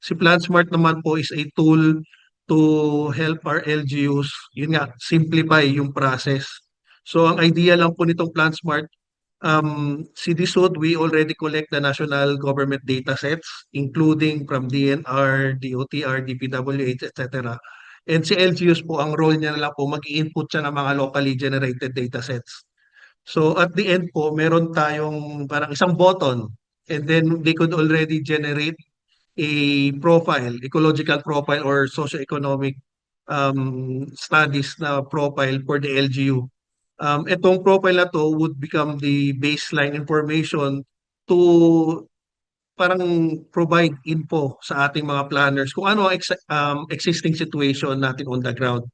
Si PlanSmart naman po is a tool to help our LGUs, yun nga, simplify yung process. So ang idea lang po nitong PlanSmart, si DSUD, we already collect the national government data sets, including from DNR, DOTR, DPWH, etc. And si LGUs po, ang role niya na lang po, mag-i-input siya ng mga locally generated data sets. So at the end po, meron tayong parang isang button, and then they could already generate a profile, ecological profile or socioeconomic studies na profile for the LGU. Itong profile na to would become the baseline information to parang provide info sa ating mga planners kung ano ang existing situation natin on the ground.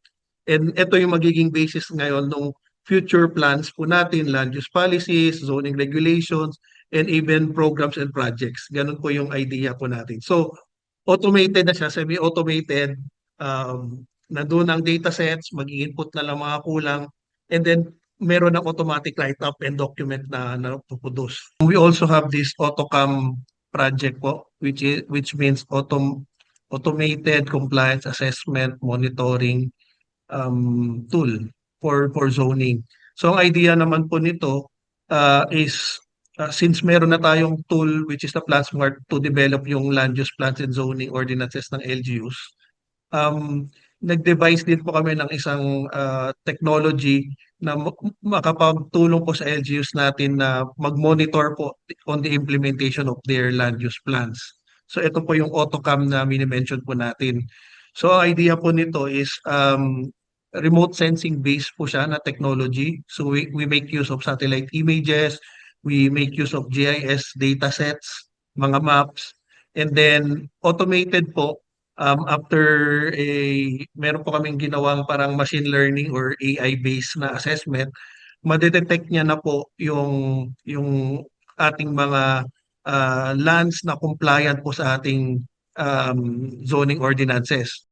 And ito yung magiging basis ngayon ng future plans po natin, land use policies, zoning regulations, and even programs and projects. Ganun po yung idea po natin. So, automated na siya, semi-automated, nandun ang data sets, mag-input na lang mga kulang, and then meron ng automatic write-up and document na produce. We also have this AutoCam project po, which means automated compliance assessment monitoring tool for zoning. So ang idea naman po nito is since meron na tayong tool which is the PlanSmart to develop yung land use plans and zoning ordinances ng LGUs, nag-devise din po kami ng isang technology na makapagtulong po sa LGUs natin na mag-monitor po on the implementation of their land use plans. So ito po yung AutoCam na mini-mention po natin. So ang idea po nito is remote sensing based po siya na technology. So we make use of satellite images, we make use of GIS data sets, mga maps, and then automated po after meron po kaming ginawang parang machine learning or AI based na assessment, madetect niya na po yung ating mga lands na compliant po sa ating zoning ordinances.